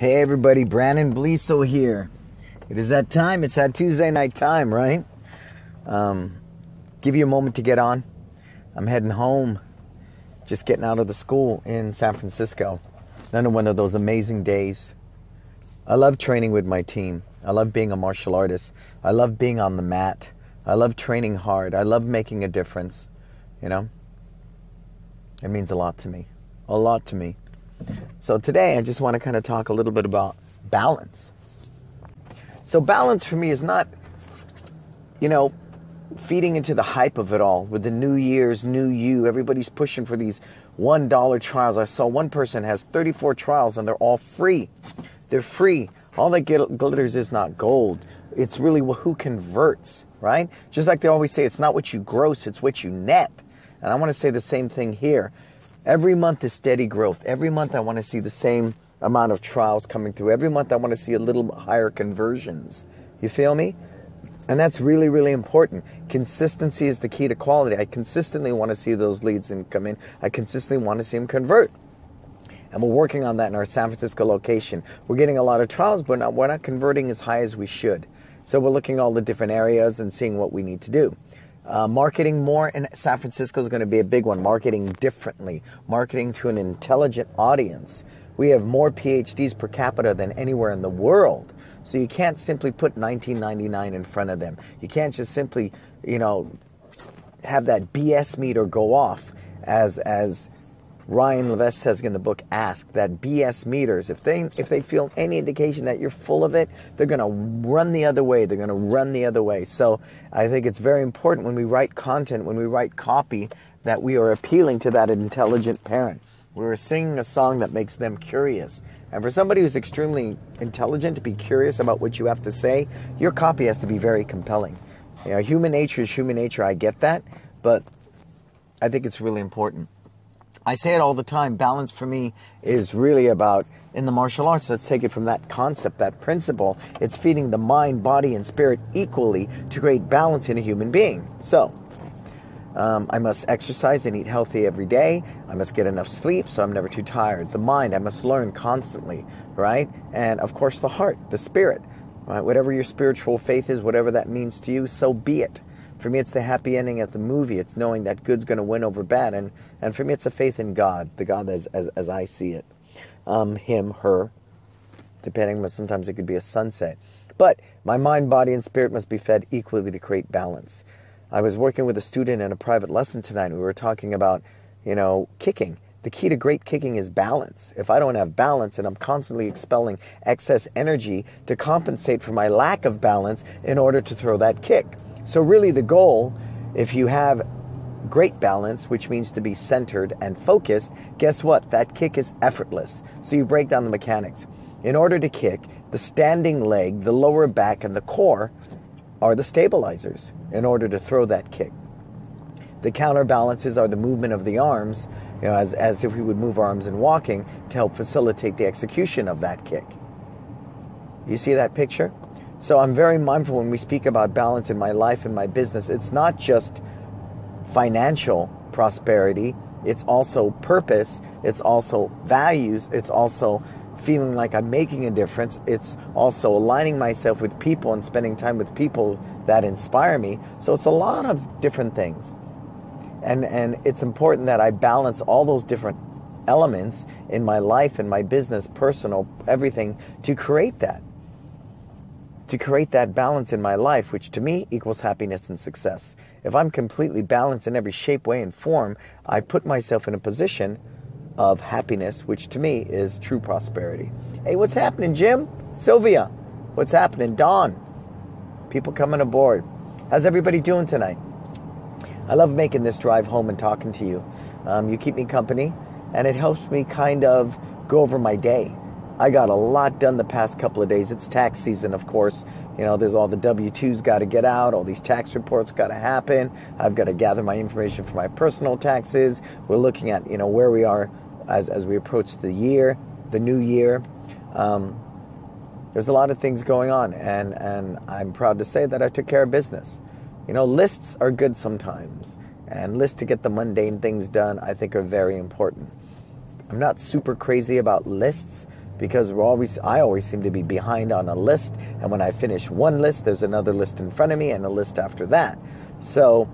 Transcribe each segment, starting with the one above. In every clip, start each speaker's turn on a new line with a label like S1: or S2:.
S1: Hey everybody, Brannon Beliso here. It is that time. It's that Tuesday night time, right? Give you a moment to get on. I'm heading home. Just getting out of the school in San Francisco. Another one of those amazing days. I love training with my team. I love being a martial artist. I love being on the mat. I love training hard. I love making a difference. You know? It means a lot to me. A lot to me. So today I just want to kind of talk a little bit about balance. So balance for me is not, feeding into the hype of it all with the New Year's, new you. Everybody's pushing for these $1 trials. I saw one person has 34 trials and they're all free. They're free. All that glitters is not gold. It's really who converts, right? Just like they always say, it's not what you gross, it's what you net. And I want to say the same thing here. Every month is steady growth. Every month I want to see the same amount of trials coming through. Every month I want to see a little higher conversions. You feel me? And that's really, really important. Consistency is the key to quality. I consistently want to see those leads come in. I consistently want to see them convert. And we're working on that in our San Francisco location. We're getting a lot of trials, but we're not converting as high as we should. So we're looking at all the different areas and seeing what we need to do. Marketing more in San Francisco is going to be a big one. Marketing differently. Marketing to an intelligent audience. We have more PhDs per capita than anywhere in the world. So you can't simply put 1999 in front of them. You can't just simply, have that BS meter go off as Ryan Levesque says in the book Ask, that BS meters, if they feel any indication that you're full of it, they're going to run the other way. They're going to run the other way. So I think it's very important when we write content, when we write copy, that we are appealing to that intelligent parent. We're singing a song that makes them curious. And for somebody who's extremely intelligent to be curious about what you have to say, your copy has to be very compelling. Human nature is human nature. I get that, but I think it's really important. I say it all the time. Balance for me is really about, in the martial arts, let's take it from that concept, that principle. It's feeding the mind, body, and spirit equally to create balance in a human being. So, I must exercise and eat healthy every day. I must get enough sleep so I'm never too tired. The mind, I must learn constantly, right? And of course the heart, the spirit, right? Whatever your spiritual faith is, whatever that means to you, so be it. For me, it's the happy ending at the movie. It's knowing that good's going to win over bad. And for me, it's a faith in God, the God as I see it. Him, her, depending, sometimes it could be a sunset. But my mind, body, and spirit must be fed equally to create balance. I was working with a student in a private lesson tonight. We were talking about, kicking. The key to great kicking is balance. If I don't have balance and I'm constantly expelling excess energy to compensate for my lack of balance in order to throw that kick. So really the goal, if you have great balance, which means to be centered and focused, guess what? That kick is effortless. So you break down the mechanics. In order to kick, the standing leg, the lower back, and the core are the stabilizers in order to throw that kick. The counterbalances are the movement of the arms, as if we would move our arms in walking to help facilitate the execution of that kick. You see that picture? So I'm very mindful when we speak about balance in my life and my business. It's not just financial prosperity. It's also purpose. It's also values. It's also feeling like I'm making a difference. It's also aligning myself with people and spending time with people that inspire me. So it's a lot of different things. And it's important that I balance all those different elements in my life and my business, personal, everything, to create that. To create that balance in my life, which to me equals happiness and success. If I'm completely balanced in every shape, way, and form, I put myself in a position of happiness, which to me is true prosperity. Hey, what's happening, Jim? Sylvia, what's happening? Dawn, people coming aboard. How's everybody doing tonight? I love making this drive home and talking to you. You keep me company, and it helps me kind of go over my day. I got a lot done the past couple of days. It's tax season, of course. There's all the W-2s got to get out. All these tax reports got to happen. I've got to gather my information for my personal taxes. We're looking at, where we are as we approach the new year. There's a lot of things going on, and I'm proud to say that I took care of business. Lists are good sometimes, and lists to get the mundane things done, I think, are very important. I'm not super crazy about lists, because I always seem to be behind on a list, and when I finish one list, there's another list in front of me and a list after that. So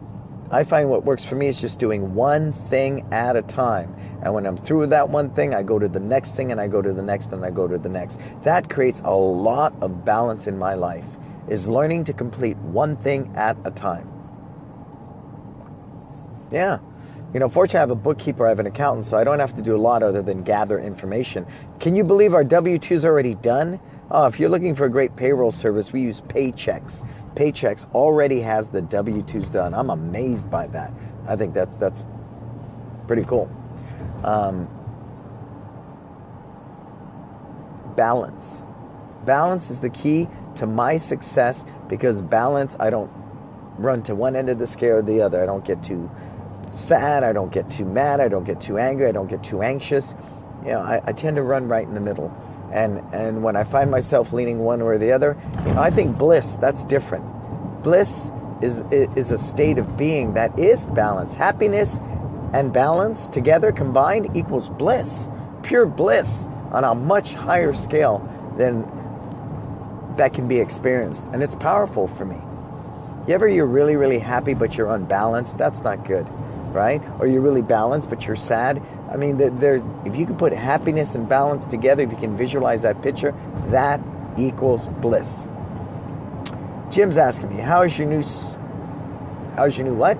S1: I find what works for me is just doing one thing at a time. And when I'm through with that one thing, I go to the next thing, and I go to the next, and I go to the next. That creates a lot of balance in my life, is learning to complete one thing at a time. Yeah. Fortunately, I have a bookkeeper, I have an accountant, so I don't have to do a lot other than gather information. Can you believe our W-2's already done? Oh, if you're looking for a great payroll service, we use Paychex. Paychex already has the W-2s done. I'm amazed by that. I think that's pretty cool. Balance. Balance is the key to my success, because balance, I don't run to one end of the scale or the other. I don't get too sad, I don't get too mad, I don't get too angry, I don't get too anxious. I tend to run right in the middle. And when I find myself leaning one or the other, I think bliss, that's different. Bliss is a state of being that is balance. Happiness and balance together combined equals bliss. Pure bliss on a much higher scale than that can be experienced. And it's powerful for me. You're really, really happy, but you're unbalanced? That's not good, right? Or you're really balanced, but you're sad? I mean, if you can put happiness and balance together, if you can visualize that picture, that equals bliss. Jim's asking me, how's your new what?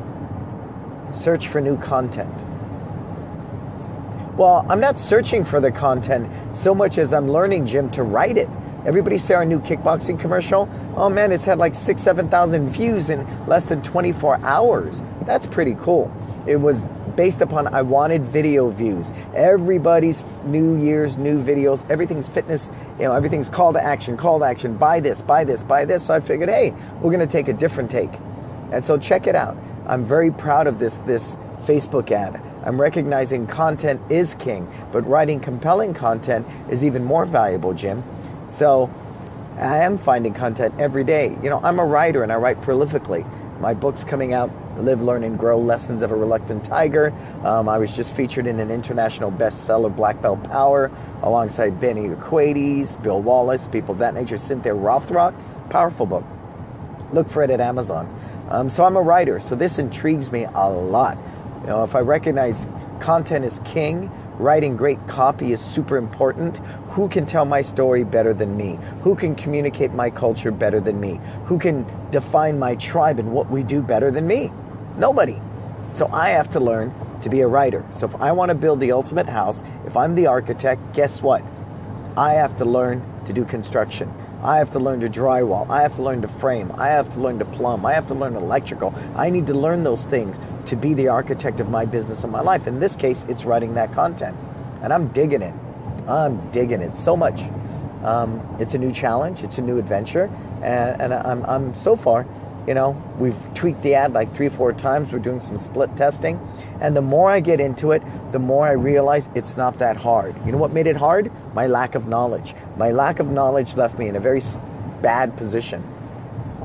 S1: Search for new content. Well, I'm not searching for the content so much as I'm learning, Jim, to write it. Everybody see our new kickboxing commercial? Oh man, it's had like 6,000, 7,000 views in less than 24 hours. That's pretty cool. It was based upon, I wanted video views. Everybody's New Year's, new videos, everything's fitness, everything's call to action, buy this, buy this, buy this. So I figured, hey, we're going to take a different take. And so check it out. I'm very proud of this Facebook ad. I'm recognizing content is king, but writing compelling content is even more valuable, Jim. So I am finding content every day. I'm a writer, and I write prolifically. My book's coming out, Live, Learn, and Grow, Lessons of a Reluctant Tiger. I was just featured in an international bestseller, Black Belt Power, alongside Benny Equates, Bill Wallace, people of that nature, Cynthia Rothrock. Powerful book. Look for it at Amazon. So I'm a writer, so this intrigues me a lot. If I recognize content is king, writing great copy is super important. Who can tell my story better than me? Who can communicate my culture better than me? Who can define my tribe and what we do better than me? Nobody. So I have to learn to be a writer. So if I want to build the ultimate house, if I'm the architect, guess what? I have to learn to do construction. I have to learn to drywall. I have to learn to frame. I have to learn to plumb. I have to learn electrical. I need to learn those things to be the architect of my business and my life. In this case, it's writing that content. And I'm digging it. I'm digging it so much. It's a new challenge. It's a new adventure. And I'm so far, we've tweaked the ad like 3 or 4 times. We're doing some split testing. And the more I get into it, the more I realize it's not that hard. You know what made it hard? My lack of knowledge. My lack of knowledge left me in a very bad position.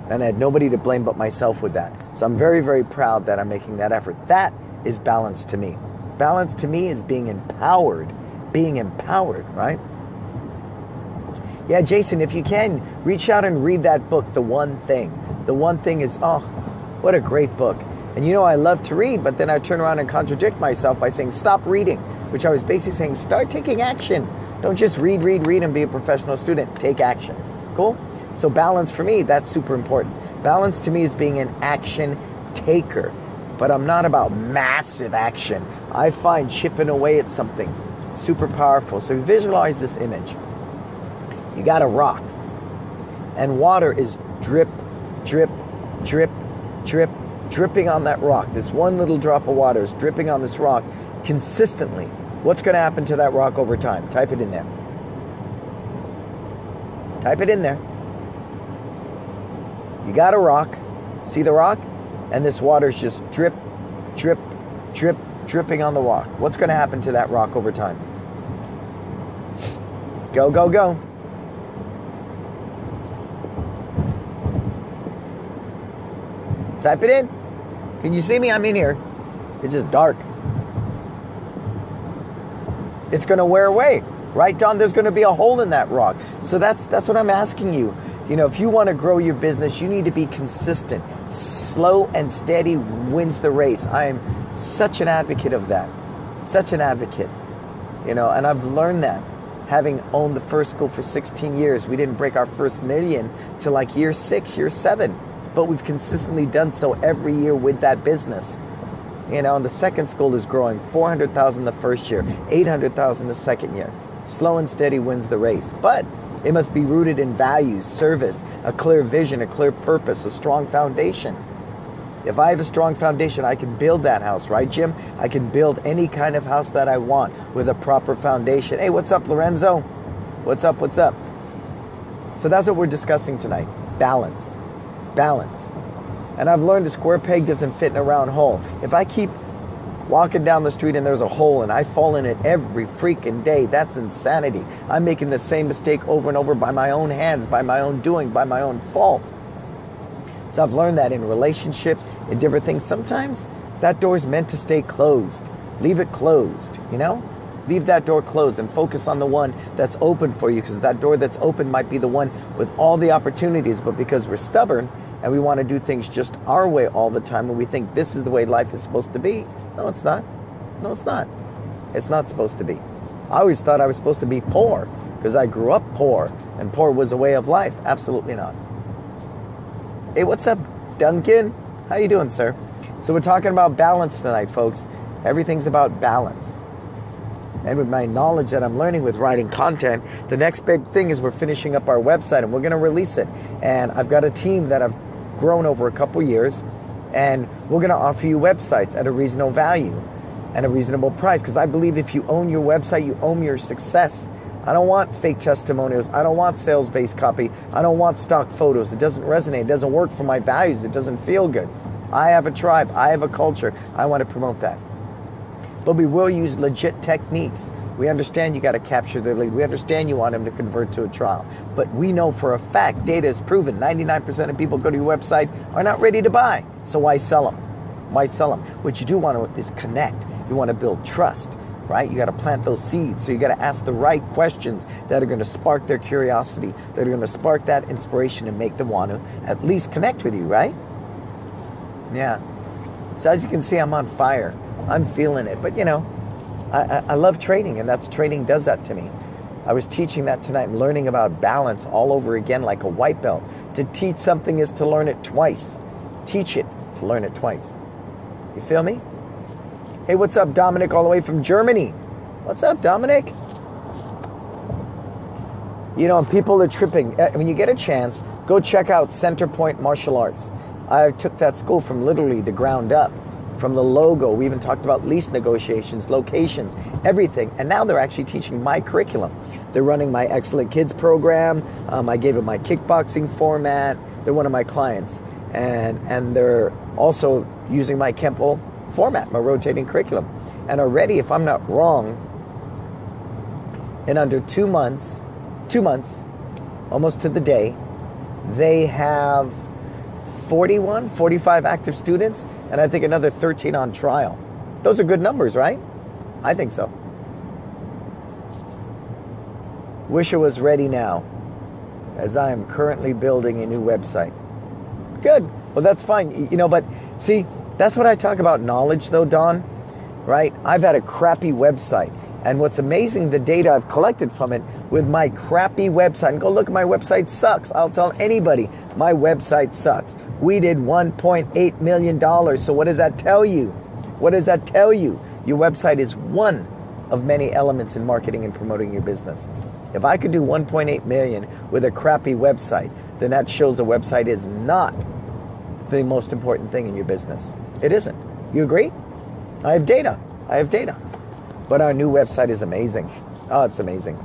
S1: And I had nobody to blame but myself with that. So I'm very, very proud that I'm making that effort. That is balance to me. Balance to me is being empowered. Being empowered, right? Yeah, Jason, if you can, reach out and read that book, The One Thing. The One Thing is, what a great book. And I love to read, but then I turn around and contradict myself by saying, stop reading, which I was basically saying, start taking action. Don't just read and be a professional student. Take action. Cool? So balance for me, that's super important. Balance to me is being an action taker, but I'm not about massive action. I find chipping away at something super powerful. So visualize this image. You got a rock, and water is drip, drip, drip, drip, dripping on that rock. This one little drop of water is dripping on this rock consistently. What's going to happen to that rock over time? Type it in there. Type it in there. You got a rock. See the rock? And this water's just drip, drip, drip, dripping on the rock. What's going to happen to that rock over time? Go, go, go. Type it in. Can you see me? I'm in here. It's just dark. It's going to wear away. Right, Don? There's going to be a hole in that rock. So that's what I'm asking you. You know, if you want to grow your business, you need to be consistent. Slow and steady wins the race. I am such an advocate of that. Such an advocate. You know, and I've learned that. Having owned the first school for 16 years, we didn't break our first million till like year 6, year 7. But we've consistently done so every year with that business. You know, and the second school is growing $400,000 the first year, $800,000 the second year. Slow and steady wins the race. But it must be rooted in values, service, a clear vision, a clear purpose, a strong foundation. If I have a strong foundation, I can build that house, right, Jim? I can build any kind of house that I want with a proper foundation. Hey, what's up, Lorenzo? What's up, what's up? So that's what we're discussing tonight. Balance. Balance. And I've learned a square peg doesn't fit in a round hole. If I keep walking down the street and there's a hole and I fall in it every freaking day, that's insanity. I'm making the same mistake over and over by my own hands, by my own doing, by my own fault. So I've learned that in relationships, in different things. Sometimes that door is meant to stay closed. Leave it closed, you know? Leave that door closed and focus on the one that's open for you, because that door that's open might be the one with all the opportunities, but because we're stubborn and we want to do things just our way all the time and we think this is the way life is supposed to be. No, it's not. No, it's not. It's not supposed to be. I always thought I was supposed to be poor because I grew up poor and poor was a way of life. Absolutely not. Hey, what's up, Duncan? How you doing, sir? So we're talking about balance tonight, folks. Everything's about balance. And with my knowledge that I'm learning with writing content, the next big thing is we're finishing up our website and we're going to release it. And I've got a team that I've grown over a couple years, and we're going to offer you websites at a reasonable value and a reasonable price, because I believe if you own your website, you own your success. I don't want fake testimonials. I don't want sales-based copy. I don't want stock photos. It doesn't resonate. It doesn't work for my values. It doesn't feel good. I have a tribe. I have a culture. I want to promote that. But we will use legit techniques. We understand you got to capture their lead. We understand you want them to convert to a trial. But we know for a fact, data is proven, 99% of people go to your website are not ready to buy. So why sell them? Why sell them? What you do want to is connect. You want to build trust, right? You got to plant those seeds. So you got to ask the right questions that are going to spark their curiosity, that are going to spark that inspiration and make them want to at least connect with you, right? Yeah. So as you can see, I'm on fire. I'm feeling it. But, you know, I love trading, and that's trading does that to me. I was teaching that tonight and learning about balance all over again like a white belt. To teach something is to learn it twice. Teach it to learn it twice. You feel me? Hey, what's up, Dominic, all the way from Germany? What's up, Dominic? You know, people are tripping. When you get a chance, go check out Centerpoint Martial Arts. I took that school from literally the ground up. From the logo, we even talked about lease negotiations, locations, everything. And now they're actually teaching my curriculum. They're running my Excellent Kids program. I gave them my kickboxing format. They're one of my clients. And they're also using my Kempo format, my rotating curriculum. And already, if I'm not wrong, in under 2 months, almost to the day, they have 45 active students, and I think another 13 on trial. Those are good numbers, right? I think so. Wish it was ready now, as I am currently building a new website. Good. Well, that's fine. You know, but see, that's what I talk about knowledge, though, Don, right? I've had a crappy website. And what's amazing, the data I've collected from it with my crappy website. And go look, my website sucks. I'll tell anybody, my website sucks. We did $1.8 million. So what does that tell you? What does that tell you? Your website is one of many elements in marketing and promoting your business. If I could do 1.8 million with a crappy website, then that shows a website is not the most important thing in your business. It isn't. You agree? I have data. But our new website is amazing. Oh, it's amazing.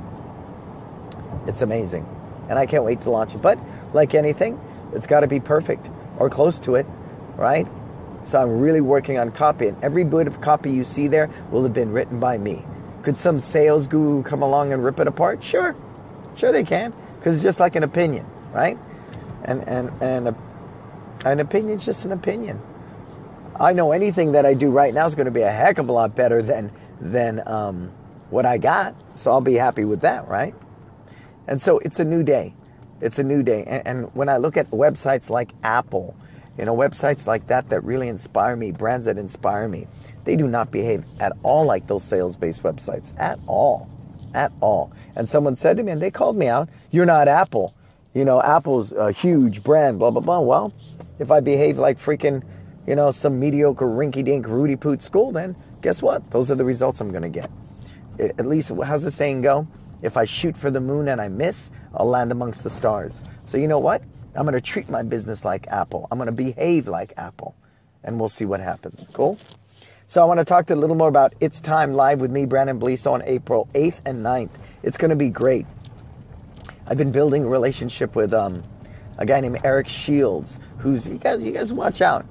S1: It's amazing. And I can't wait to launch it. But like anything, it's got to be perfect or close to it, right? So I'm really working on copy. And every bit of copy you see there will have been written by me. Could some sales guru come along and rip it apart? Sure. Sure they can. Because it's just like an opinion, right? And an opinion's just an opinion. I know anything that I do right now is going to be a heck of a lot better than what I got, so I'll be happy with that, right? And so it's a new day. It's a new day. And when I look at websites like Apple, websites like that really inspire me, brands that inspire me, they do not behave at all like those sales-based websites. At all. At all. And someone said to me, and they called me out, "You're not Apple. Apple's a huge brand, blah, blah, blah." Well, if I behave like freaking, some mediocre rinky-dink Rudy Poot school, then guess what? Those are the results I'm going to get. At least, how's the saying go? If I shoot for the moon and I miss, I'll land amongst the stars. So you know what? I'm going to treat my business like Apple. I'm going to behave like Apple. And we'll see what happens. Cool? So I want to talk to you a little more about It's Time Live with me, Brannon Beliso, on April 8th and 9th. It's going to be great. I've been building a relationship with a guy named Eric Shields, who's, you guys watch out.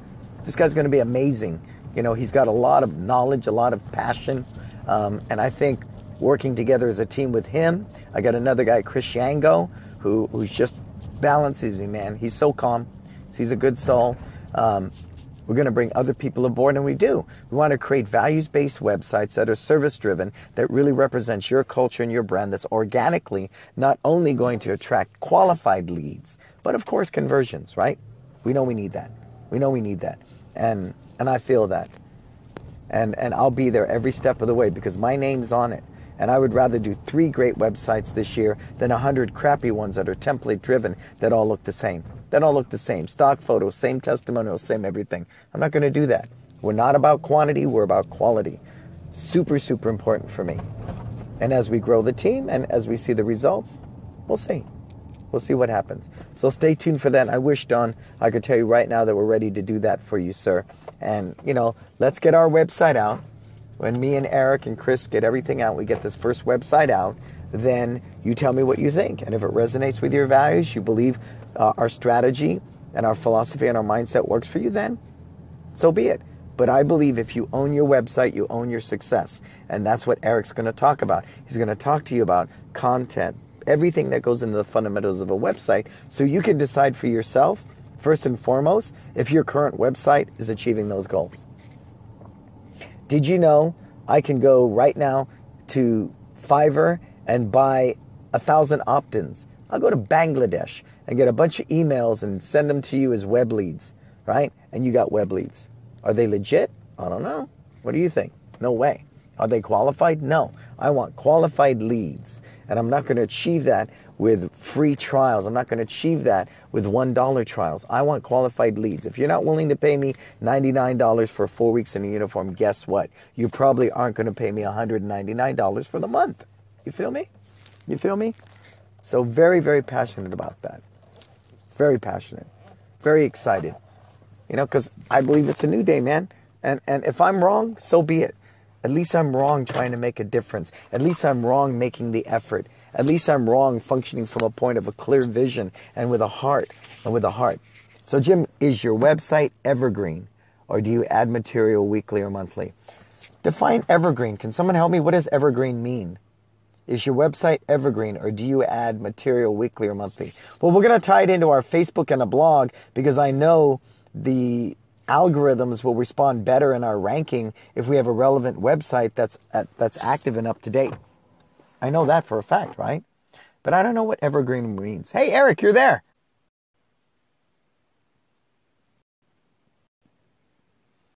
S1: This guy's going to be amazing. He's got a lot of knowledge, a lot of passion. And I think working together as a team with him, I got another guy, Chris Shango, who's just balances me, man. He's so calm. He's a good soul. We're going to bring other people aboard, and we do. We want to create values-based websites that are service-driven, that really represents your culture and your brand, that's organically not only going to attract qualified leads, but of course conversions, right? We know we need that. We know we need that. And I feel that. And I'll be there every step of the way because my name's on it. And I would rather do 3 great websites this year than 100 crappy ones that are template driven that all look the same. That all look the same. Stock photos, same testimonials, same everything. I'm not going to do that. We're not about quantity, we're about quality. Super, super important for me. And as we grow the team and as we see the results, we'll see. We'll see what happens. So stay tuned for that. I wish, Don, I could tell you right now that we're ready to do that for you, sir. And, let's get our website out. When me and Eric and Chris get everything out, we get this first website out, then you tell me what you think. And if it resonates with your values, you believe our strategy and our philosophy and our mindset works for you, then so be it. But I believe if you own your website, you own your success. And that's what Eric's going to talk about. He's going to talk to you about content, everything that goes into the fundamentals of a website, so you can decide for yourself, first and foremost, if your current website is achieving those goals. Did you know I can go right now to Fiverr and buy 1,000 opt-ins? I'll go to Bangladesh and get a bunch of emails and send them to you as web leads, right? And you got web leads. Are they legit? I don't know. What do you think? No way. Are they qualified? No. I want qualified leads. And I'm not going to achieve that with free trials. I'm not going to achieve that with $1 trials. I want qualified leads. If you're not willing to pay me $99 for 4 weeks in a uniform, guess what? You probably aren't going to pay me $199 for the month. You feel me? You feel me? So very, very passionate about that. Very passionate. Very excited. Because I believe it's a new day, man. And if I'm wrong, so be it. At least I'm wrong trying to make a difference. At least I'm wrong making the effort. At least I'm wrong functioning from a point of a clear vision and with a heart. So Jim, is your website evergreen, or do you add material weekly or monthly? Define evergreen. Can someone help me? What does evergreen mean? Is your website evergreen, or do you add material weekly or monthly? Well, we're going to tie it into our Facebook and a blog because I know the algorithms will respond better in our ranking if we have a relevant website that's active and up to date. I know that for a fact, right? But I don't know what evergreen means. Hey, Eric, you're there.